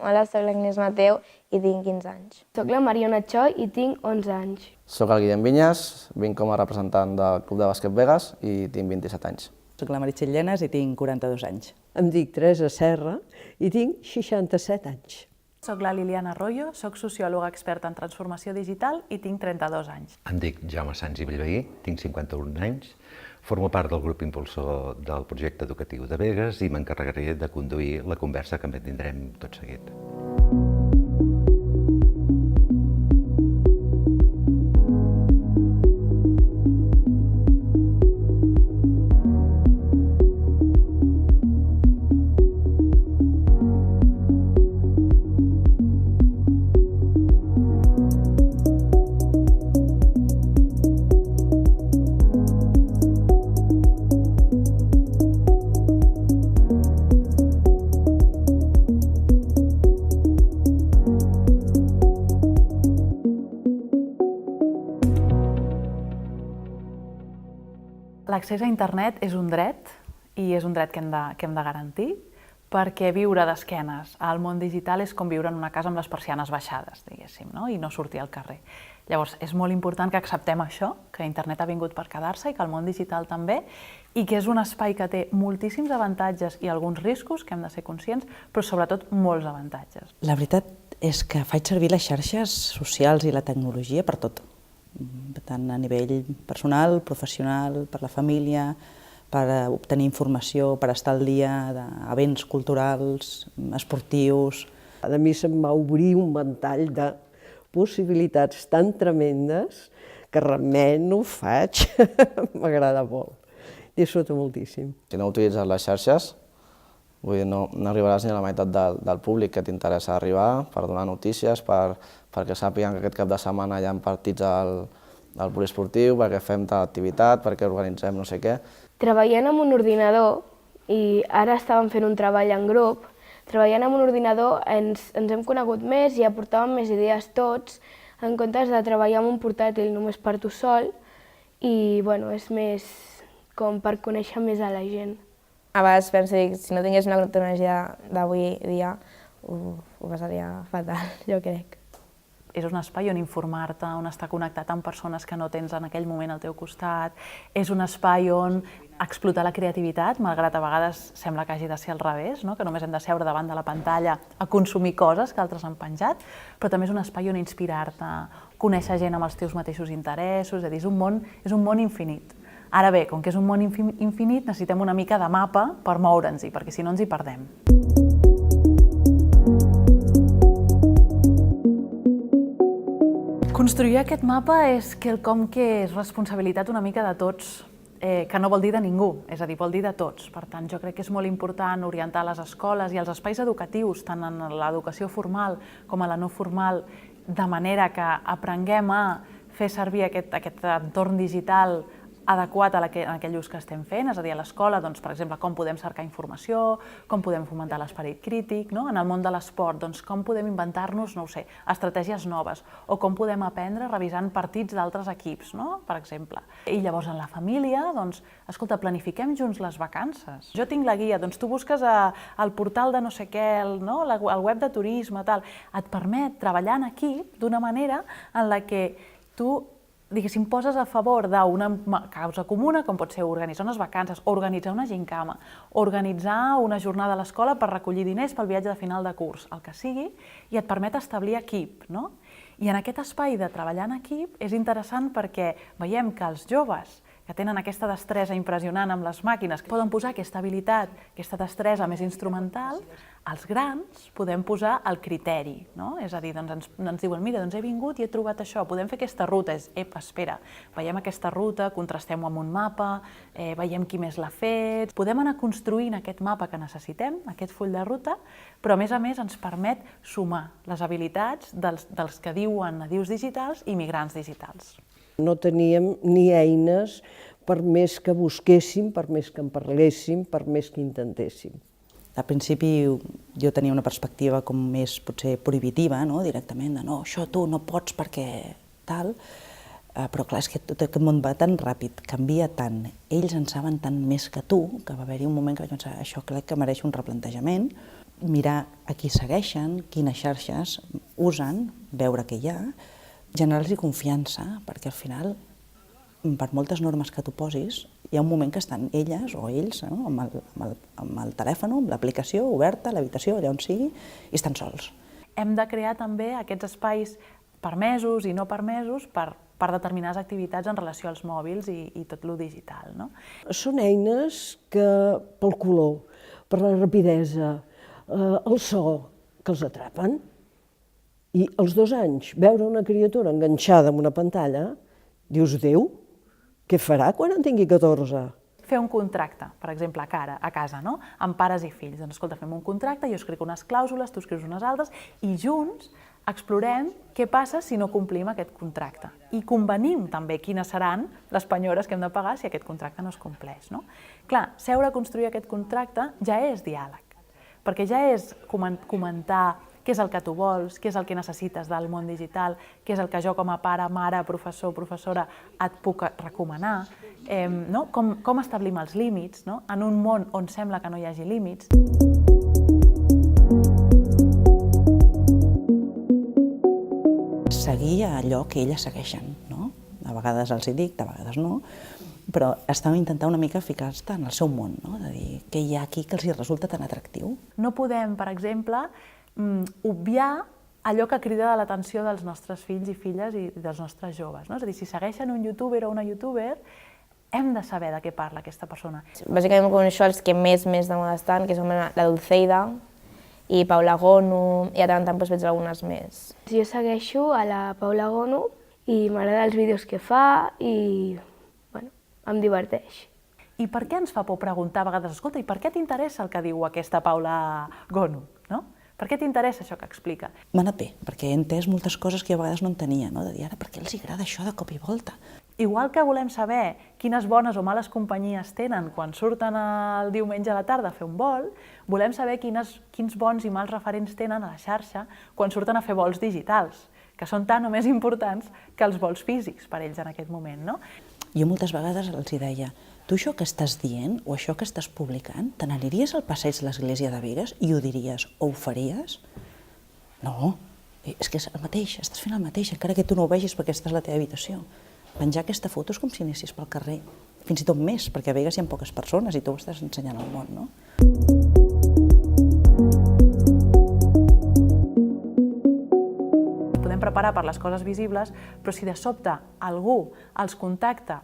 Hola, soc l'Agnès Mateu i tinc 15 anys. Soc la Mariona Choi i tinc 11 anys. Soc el Guillem Vinyes, vinc com a representant del Club de Bàsquet Begues i tinc 27 anys. Soc la Meritxell Llenes i tinc 42 anys. Em dic Teresa Serra i tinc 67 anys. Soc la Liliana Arroyo, soc sociòloga experta en transformació digital i tinc 32 anys. Em dic Jaume Sans i Bellveí, tinc 51 anys, formo part del grup impulsor del projecte educatiu de Begues i m'encarregaré de conduir la conversa que tindrem tot seguit. L'accés a internet és un dret i és un dret que hem de garantir, perquè viure d'esquenes al món digital és com viure en una casa amb les persianes baixades, diguéssim, no? I no sortir al carrer. Llavors, és molt important que acceptem això, que internet ha vingut per quedar-se i que el món digital també, i que és un espai que té moltíssims avantatges i alguns riscos que hem de ser conscients, però sobretot molts avantatges. La veritat és que faig servir les xarxes socials i la tecnologia per tot, tant a nivell personal, professional, per la família, per obtenir informació, per estar al dia d'events culturals, esportius. A mi se'm va obrir un ventall de possibilitats tan tremendes que realment ho faig, m'agrada molt, disfruto moltíssim. Si no utilitzes les xarxes, no arribaràs ni a la meitat del públic que t'interessa arribar, per donar notícies, perquè sàpiguen que aquest cap de setmana hi ha partits al poliesportiu, perquè fem tal activitat, perquè organitzem no sé què. Treballant amb un ordinador, i ara estàvem fent un treball en grup, treballant amb un ordinador ens hem conegut més i aportàvem més idees tots, en comptes de treballar amb un portàtil només per tu sol, i és més com per conèixer més a la gent. A vegades penso que si no tingués una tecnologia d'avui dia ho passaria fatal, jo crec. És un espai on informar-te, on estar connectat amb persones que no tens en aquell moment al teu costat. És un espai on explotar la creativitat, malgrat a vegades sembla que hagi de ser al revés, que només hem de seure davant de la pantalla a consumir coses que altres han penjat, però també és un espai on inspirar-te, conèixer gent amb els teus mateixos interessos, és a dir, és un món infinit. Ara bé, com que és un món infinit, necessitem una mica de mapa per moure'ns-hi, perquè si no ens hi perdem. Construir aquest mapa és quelcom que és responsabilitat una mica de tots, que no vol dir de ningú, és a dir, vol dir de tots. Per tant, jo crec que és molt important orientar les escoles i els espais educatius, tant en l'educació formal com a la no formal, de manera que aprenguem a fer servir aquest entorn digital adequat a aquell ús que estem fent, és a dir, a l'escola, per exemple, com podem cercar informació, com podem fomentar l'esperit crític, en el món de l'esport, com podem inventar-nos, no ho sé, estratègies noves, o com podem aprendre revisant partits d'altres equips, per exemple. I llavors en la família, escolta, planifiquem junts les vacances. Jo tinc la guia, tu busques al portal de no sé què, al web de turisme, tal, et permet treballar en equip d'una manera en la que tu diguéssim, poses a favor d'una causa comuna, com pot ser organitzar unes vacances, organitzar una gincama, organitzar una jornada a l'escola per recollir diners pel viatge de final de curs, el que sigui, i et permet establir equip. I en aquest espai de treballar en equip és interessant perquè veiem que els joves que tenen aquesta destresa impressionant amb les màquines, que poden posar aquesta habilitat, aquesta destresa més instrumental, els grans podem posar el criteri, és a dir, ens diuen, mira, he vingut i he trobat això, podem fer aquesta ruta, espera, veiem aquesta ruta, contrastem-ho amb un mapa, veiem qui més l'ha fet, podem anar construint aquest mapa que necessitem, aquest full de ruta, però a més ens permet sumar les habilitats dels que diuen nadius digitals i migrants digitals. No teníem ni eines per més que busquéssim, per més que en parléssim, per més que intentéssim. Al principi jo tenia una perspectiva com més potser prohibitiva, directament, de no, això tu no pots perquè tal, però clar, és que tot aquest món va tan ràpid, canvia tant, ells en saben tant més que tu, que va haver-hi un moment que vaig pensar, això crec que mereix un replantejament, mirar a qui segueixen, quines xarxes usen, veure què hi ha, generar-los confiança, perquè al final, per moltes normes que tu posis, hi ha un moment que estan elles o ells amb el telèfon, amb l'aplicació oberta, a l'habitació, allà on sigui, i estan sols. Hem de crear també aquests espais permesos i no permesos per determinades activitats en relació als mòbils i tot lo digital. Són eines que, pel color, per la rapidesa, el so, que els atrapen. I als 2 anys, veure una criatura enganxada amb una pantalla, dius, Déu, què farà quan en tingui 14? Fer un contracte, per exemple, a casa, no? Amb pares i fills. Doncs, escolta, fem un contracte, jo escric unes clàusules, tu escrius unes altres, i junts explorem què passa si no complim aquest contracte. I convenim també quines seran les penyores que hem de pagar si aquest contracte no es compleix. Clar, seure a construir aquest contracte ja és diàleg, perquè ja és comentar què és el que tu vols, què és el que necessites del món digital, què és el que jo com a pare, mare, professor, professora et puc recomanar, com establim els límits en un món on sembla que no hi hagi límits. Seguir allò que elles segueixen, no? A vegades els hi dic, a vegades no, però estem intentant una mica ficar-se en el seu món, no? De dir què hi ha aquí que els resulta tan atractiu. No podem, per exemple, obviar allò que crida l'atenció dels nostres fills i filles i dels nostres joves. És a dir, si segueixen un youtuber o una youtuber, hem de saber de què parla aquesta persona. Bàsicament coneixo els que més de moda estan, que són la Dulceida i Paula Gonu, i de tant en tant veig algunes més. Jo segueixo a la Paula Gonu i m'agrada els vídeos que fa i em diverteix. I per què ens fa por preguntar a vegades, escolta, i per què t'interessa el que diu aquesta Paula Gonu? Per què t'interessa això que explica? M'ha anat bé, perquè he entès moltes coses que jo a vegades no entenia, de dir ara per què els agrada això de cop i volta. Igual que volem saber quines bones o males companyies tenen quan surten el diumenge a la tarda a fer un vol, volem saber quins bons i mals referents tenen a la xarxa quan surten a fer vols digitals, que són tan o més importants que els vols físics per ells en aquest moment. Jo moltes vegades els deia, tu això que estàs dient o això que estàs publicant, te n'aniries al passeig de l'església de Begues i ho diries o ho faries? No, és que és el mateix, estàs fent el mateix, encara que tu no ho vegis perquè estàs a la teva habitació. Penjar aquesta foto és com si anessis pel carrer, fins i tot més, perquè a Begues hi ha poques persones i tu ho estàs ensenyant al món, no? Podem preparar per les coses visibles, però si de sobte algú els contacta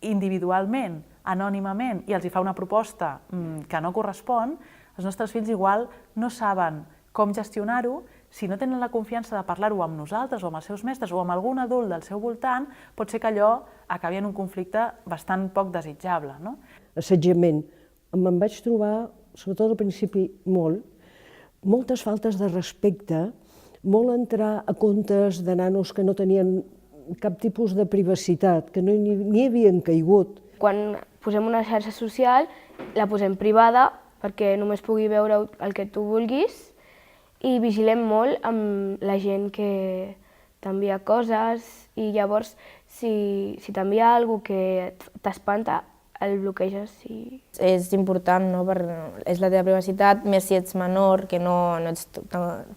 individualment, anònimament, i els hi fa una proposta que no correspon, els nostres fills igual no saben com gestionar-ho. Si no tenen la confiança de parlar-ho amb nosaltres o amb els seus mestres o amb algun adult del seu voltant, pot ser que allò acabi en un conflicte bastant poc desitjable. Assetjament. Me'n vaig trobar, sobretot al principi, moltes faltes de respecte, molt entrar a comptes de nanos que no tenien cap tipus de privacitat, que no n'hi havien caigut. Quan posem una xarxa social, la posem privada perquè només pugui veure el que tu vulguis i vigilem molt amb la gent que t'envia coses i llavors si t'envia alguna cosa que t'espanta, el bloqueges. És important, és la teva privacitat, més si ets menor, que no ets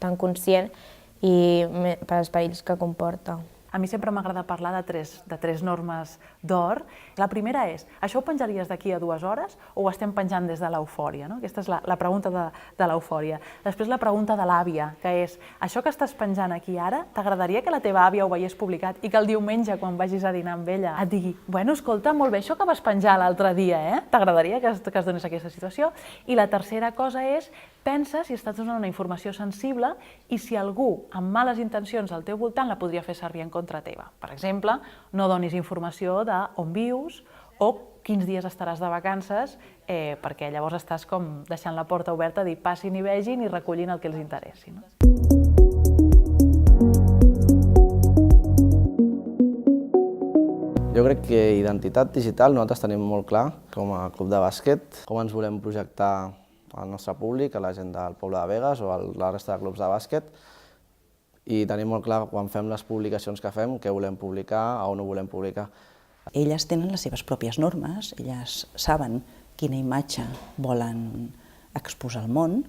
tan conscient i per als perills que comporta. A mi sempre m'agrada parlar de tres normes d'or. La primera és, això ho penjaries d'aquí a 2 hores o ho estem penjant des de l'eufòria? Aquesta és la pregunta de l'eufòria. Després la pregunta de l'àvia, que és, això que estàs penjant aquí ara, t'agradaria que la teva àvia ho veiés publicat i que el diumenge, quan vagis a dinar amb ella, et digui, bueno, escolta, molt bé, això que vas penjar l'altre dia, t'agradaria que es donés aquesta situació? I la tercera cosa és, pensa si estàs donant una informació sensible i si algú amb males intencions al teu voltant la podria fer servir en contra teva. Per exemple, no donis informació d'on vius o quins dies estaràs de vacances, perquè llavors estàs com deixant la porta oberta a dir passin i vegin i recollin el que els interessi. Jo crec que identitat digital nosaltres tenim molt clar, com a club de bàsquet, com ens volem projectar al nostre públic, a la gent del poble de Begues o a la resta de clubs de bàsquet, i tenim molt clar quan fem les publicacions que fem, què volem publicar, on ho volem publicar. Elles tenen les seves pròpies normes, elles saben quina imatge volen exposar al món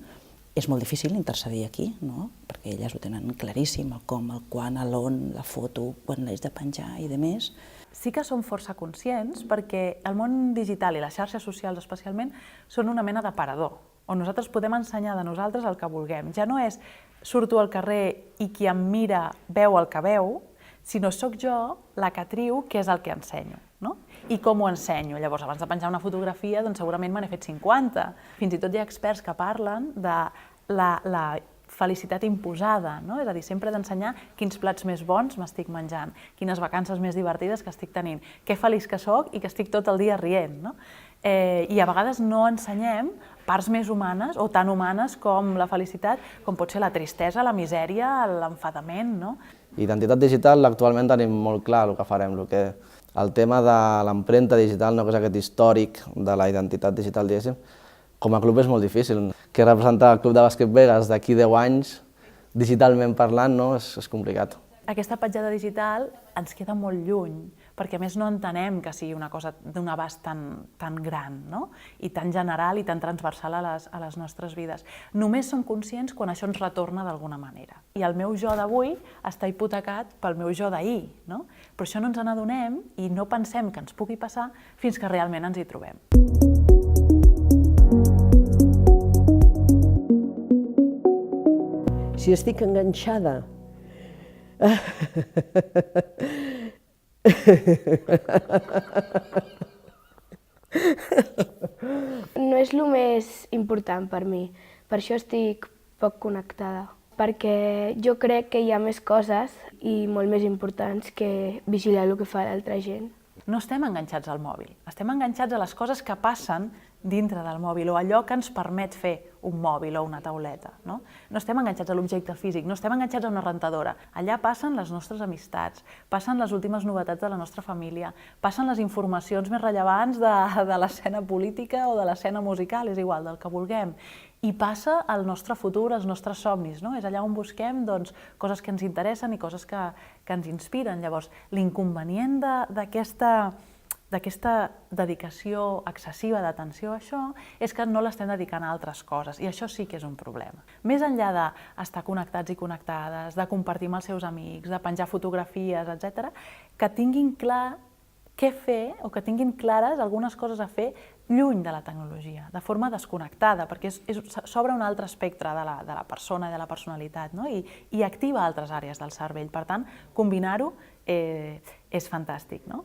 És molt difícil intercedir aquí, no? Perquè elles ho tenen claríssim, el com, el quan, l'on, la foto, quan l'haig de penjar i de més. Sí que som força conscients perquè el món digital i les xarxes socials especialment són una mena d'aparador, on nosaltres podem ensenyar de nosaltres el que vulguem. Ja no és surto al carrer i qui em mira veu el que veu, sinó sóc jo la que triu què és el que ensenyo, no? I com ho ensenyo. Llavors, abans de penjar una fotografia, doncs segurament me n'he fet 50. Fins i tot hi ha experts que parlen de la felicitat imposada, no? És a dir, sempre d'ensenyar quins plats més bons m'estic menjant, quines vacances més divertides que estic tenint, que feliç que sóc i que estic tot el dia rient, no? I a vegades no ensenyem parts més humanes o tan humanes com la felicitat, com pot ser la tristesa, la misèria, l'enfadament, no? Identitat digital, actualment tenim molt clar el que farem. El tema de l'empremta digital, no, que és aquest històric de la identitat digital, diguéssim, com a club és molt difícil. Que representar el Club de Bàsquet Begues d'aquí 10 anys, digitalment parlant, no, és complicat. Aquesta petjada digital ens queda molt lluny, perquè a més no entenem que sigui una cosa d'un abast tan gran, no? I tan general i tan transversal a les nostres vides. Només som conscients quan això ens retorna d'alguna manera. I el meu jo d'avui està hipotecat pel meu jo d'ahir, no? Però això no ens n'adonem i no pensem que ens pugui passar fins que realment ens hi trobem. Si estic enganxada No és el més important per mi, per això estic poc connectada, perquè jo crec que hi ha més coses i molt més importants que vigilar el que fa l'altra gent. No estem enganxats al mòbil, estem enganxats a les coses que passen dintre del mòbil o allò que ens permet fer un mòbil o una tauleta. No estem enganxats a l'objecte físic, no estem enganxats a una rentadora. Allà passen les nostres amistats, passen les últimes novetats de la nostra família, passen les informacions més rellevants de l'escena política o de l'escena musical, és igual, del que vulguem. I passa el nostre futur, els nostres somnis, no? És allà on busquem coses que ens interessen i coses que ens inspiren. Llavors, l'inconvenient d'aquesta dedicació excessiva d'atenció a això és que no l'estem dedicant a altres coses, i això sí que és un problema. Més enllà d'estar connectats i connectades, de compartir amb els seus amics, de penjar fotografies, etc., que tinguin clar què fer o que tinguin clares algunes coses a fer lluny de la tecnologia, de forma desconnectada, perquè s'obre un altre espectre de la persona i de la personalitat, no? I activa altres àrees del cervell. Per tant, combinar-ho és fantàstic, no?